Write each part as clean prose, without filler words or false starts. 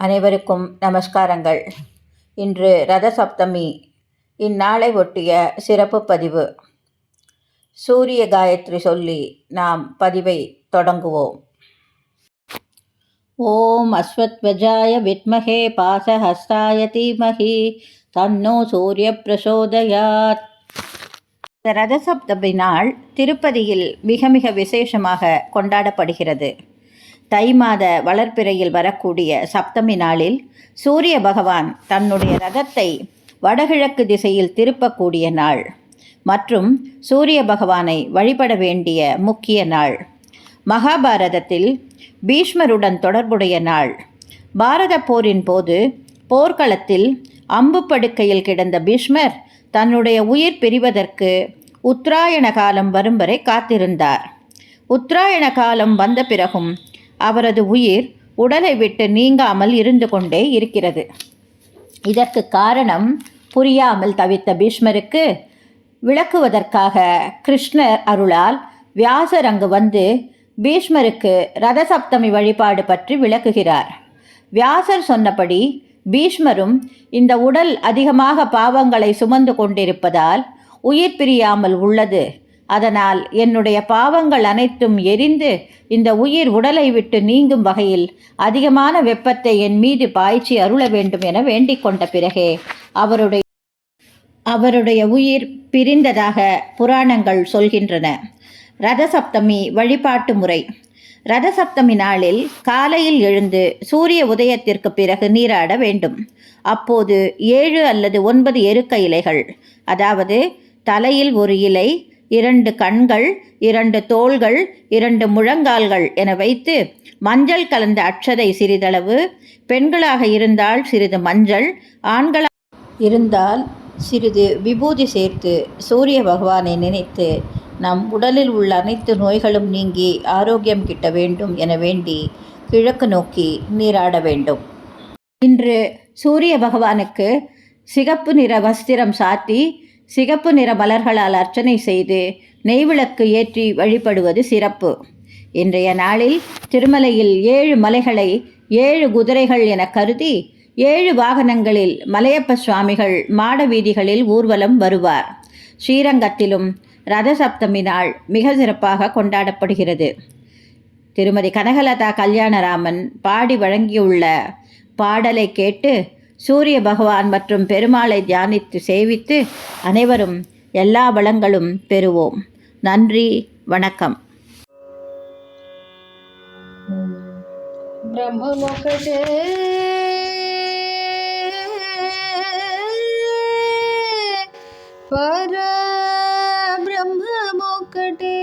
அனைவருக்கும் நமஸ்காரங்கள். இன்று ரத சப்தமி. இந்நாளை ஒட்டிய சிறப்பு பதிவு. சூரிய காயத்ரி சொல்லி நாம் பதிவை தொடங்குவோம். ஓம் அஸ்வத்வஜாய வித்மஹே பாசஹஸ்தாய தீமஹி தன்னோ சூரிய பிரசோதயாத். ரத சப்தமி நாள் திருப்பதியில் மிக மிக விசேஷமாக கொண்டாடப்படுகிறது. தை மாத வளர்ப்பிறையில் வரக்கூடிய சப்தமி நாளில் சூரிய பகவான் தன்னுடைய ரதத்தை வடகிழக்கு திசையில் திருப்பக்கூடிய நாள் மற்றும் சூரிய பகவானை வழிபட வேண்டிய முக்கிய நாள். மகாபாரதத்தில் பீஷ்மருடன் தொடர்புடைய நாள். பாரத போரின் போது போர்க்களத்தில் அம்பு படுக்கையில் கிடந்த பீஷ்மர் தன்னுடைய உயிர் பிரிவதற்கு உத்தராயண காலம் வரும் வரை காத்திருந்தார். உத்தராயண காலம் வந்த பிறகும் அவரது உயிர் உடலை விட்டு நீங்காமல் இருந்து கொண்டே இருக்கிறது. இதற்கு காரணம் புரியாமல் தவித்த பீஷ்மருக்கு விளக்குவதற்காக கிருஷ்ணர் அருளால் வியாசர் அங்கு வந்து பீஷ்மருக்கு ரதசப்தமி வழிபாடு பற்றி விளக்குகிறார். வியாசர் சொன்னபடி பீஷ்மரும் இந்த உடல் அதிகமாக பாவங்களை சுமந்து கொண்டிருப்பதால் உயிர் பிரியாமல் உள்ளது. அதனால் என்னுடைய பாவங்கள் அனைத்தும் எரிந்து இந்த உயிர் உடலை விட்டு நீங்கும் வகையில் அதிகமான வெப்பத்தை என் மீது பாய்ச்சி அருள வேண்டும் என வேண்டிக் கொண்ட பிறகே அவருடைய உயிர் பிரிந்ததாக புராணங்கள் சொல்கின்றன. ரதசப்தமி வழிபாட்டு முறை. ரதசப்தமி நாளில் காலையில் எழுந்து சூரிய உதயத்திற்கு பிறகு நீராட வேண்டும். அப்போது 7 அல்லது 9 எருக்க இலைகள், அதாவது தலையில் ஒரு இலை, 2 கண்கள், 2 தோள்கள், 2 முழங்கால்கள் என வைத்து மஞ்சள் கலந்த அட்சதை சிறிதளவு, பெண்களாக இருந்தால் சிறிது மஞ்சள், ஆண்களாக இருந்தால் சிறிது விபூதி சேர்த்து சூரிய பகவானை நினைத்து நம் உடலில் உள்ள அனைத்து நோய்களும் நீங்கி ஆரோக்கியம் கிட்ட வேண்டும் என வேண்டி கிழக்கு நோக்கி நீராட வேண்டும். இன்று சூரிய பகவானுக்கு சிகப்பு நிற வஸ்திரம் சாத்தி சிகப்பு நிற மலர்களால் அர்ச்சனை செய்து நெய்விளக்கு ஏற்றி வழிபடுவது சிறப்பு. இன்றைய நாளில் திருமலையில் 7 மலைகளை 7 குதிரைகள் என கருதி 7 வாகனங்களில் மலையப்ப சுவாமிகள் மாட வீதிகளில் ஊர்வலம் வருவார். ஸ்ரீரங்கத்திலும் ரதசப்தமி நாள் மிக சிறப்பாக கொண்டாடப்படுகிறது. திருமதி கனகலதா கல்யாணராமன் பாடி வழங்கியுள்ள பாடலை கேட்டு சூரிய பகவான் மற்றும் பெருமாளை தியானித்து சேவித்து அனைவரும் எல்லா வளங்களும் பெறுவோம். நன்றி, வணக்கம். பிரம்மமொக்கட்டே பர பிரம்மமொக்கட்டே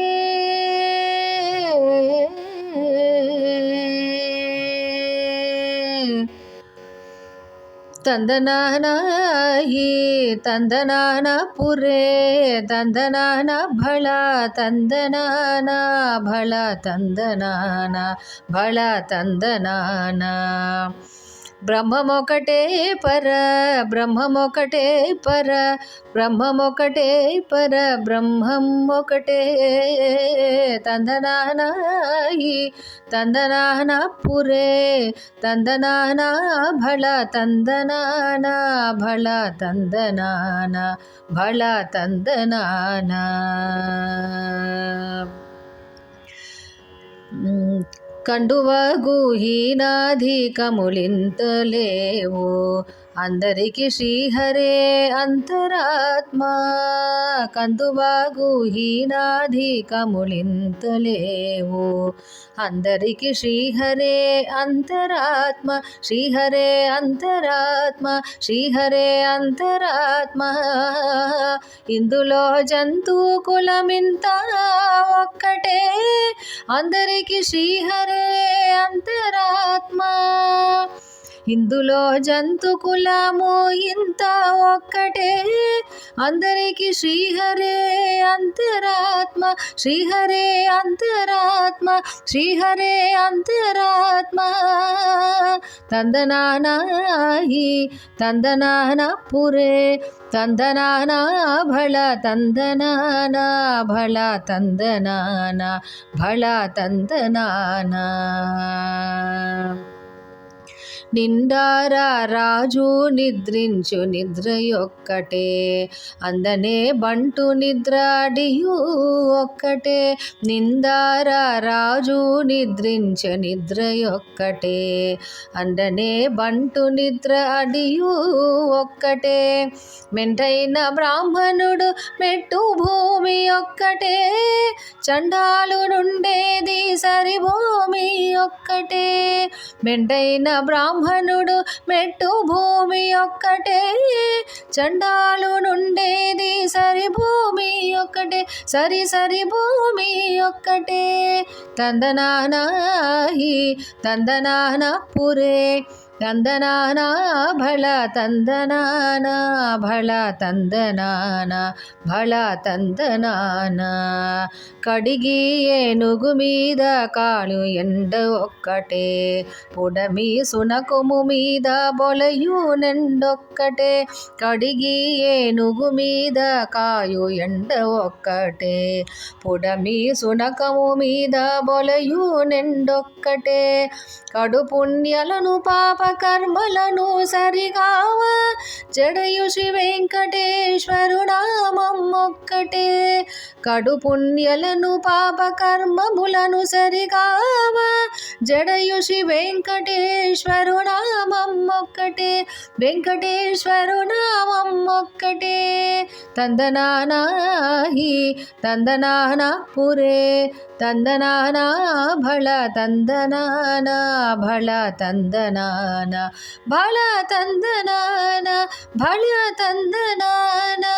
ತಂದನಾನಾಯಿ ತಂದನಾನ ಪುರೇ ತಂದನಾನ ಭಳ ತಂದನಾನ ಭಳ ತಂದನಾನ ಭಳ ತಂದನಾನ ಬ್ರಹ್ಮಮೊಕಟೇ ಪರ ಬ್ರಹ್ಮಮೊಕಟೇ ಪರ ಬ್ರಹ್ಮಮೊಕಟೇ ಪರ ಬ್ರಹ್ಮಮೊಕಟೇ ತಂದನಾನಾಯಿ ತಂದನಾನ ಪುರೇ ತಂದನಾನ ಭಳ ತಂದನಾನ ಭಳ ತಂದನಾನ ಭಳ ತಂದನಾನ కండువగు హీనాధికములింతలేవు అందరికి శ్రీహరే అంతరాత్మ కందువాగు హీనాధికములింతలేవు అందరికి శ్రీహరే అంతరాత్మ శ్రీహరే అంతరాత్మ శ్రీహరే అంతరాత్మ ఇందులో జంతు కులమింత ఒక్కటే అందరికి శ్రీహరే అంతరాత్మ ఇందులో జంతు కులము ఇంత ఒక్కటే అందరికి శ్రీహరే అంతరాత్మ శ్రీహరే అంతరాత్మ శ్రీహరే అంతరాత్మ ತಂದನಾನಾಯಿ ತಂದನಾನ ಪುರೇ ತಂದನಾನ ಭಳ ತಂದನಾನ ಭಳ ತಂದನಾನ ಭಳ ತಂದನಾನ నిండారా రాజు నిద్రించు నిద్రయొక్కటే, అందనే బంటు నిద్ర అడియు ఒక్కటే. నిందారా రాజు నిద్రించు నిద్రయొక్కటే, అందనే బంటు నిద్ర అడియు ఒక్కటే. మెంటైన బ్రాహ్మణుడు మెట్టు భూమి ఒక్కటే, చండాలుడుండేది సరి భూమి ఒక్కటే. మెంటైన బ్రాహ్మణుడు మెట్టు భూమి ఒక్కటే, చండాలుడుండేది సరి భూమి ఒక్కటే. సరి సరి భూమి ఒక్కటే. తందనానాహి తందనాన పురే, తందనానా భళ తందనానా భళ తందనానా భళ తందనానా. కడిగి ఏనుగు మీద కాలు ఎండ ఒక్కటే, పుడమి సునకుము మీద బొలయు నెండొక్కటే. కడిగి ఏనుగు మీద కాయు ఎండ ఒక్కటే, పుడమి సునకము మీద బొలయు నెండొక్కటే. కడు పుణ్యలను పాప కర్మలను సరిగావ, జడయు శ్రీ వెంకటేశ్వరు నామం ఒక్కటే. కడు పుణ్యలను పాప కర్మములను సరిగావ, జడయు శ్రీ వెంకటేశ్వరు నామం ఒక్కటే. వెంకటేశ్వరు నామం ఒక్కటే. తందనానాహి తందనానా పురే, తందనానా భళ తందనానా భళ తందనానా భళ తందనానా భళ తందనానా.